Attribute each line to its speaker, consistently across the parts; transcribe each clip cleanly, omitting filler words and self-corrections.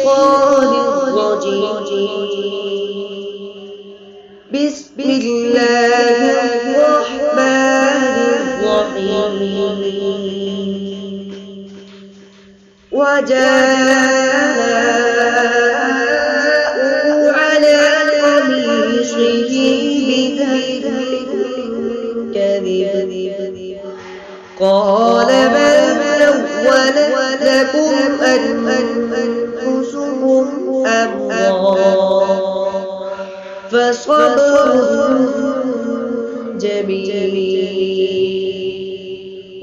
Speaker 1: الشيطان الرجيم. بسم الله الرحمن الرحيم. وجاءوا على قميصه بدم كذب قال بل سولت لكم أنفسكم أمرا فصبر جميل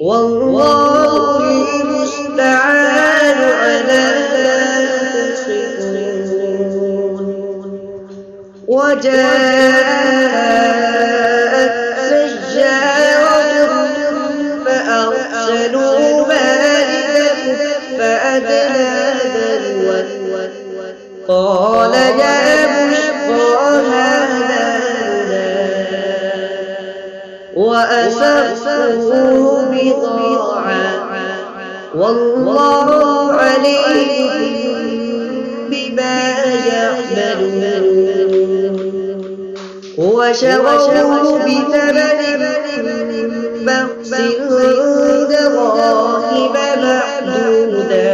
Speaker 1: والله المستعان على ما تصفون. وجاءت سجارة فأرسلوا والدهم فأدلى دلوا قال يا بشرى هذا وأسروا بضاعة والله عليم بما يعملون. وشروه بثمن بخس دراهم معدودة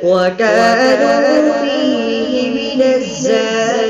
Speaker 1: وكانوا فيه من الزاهدين.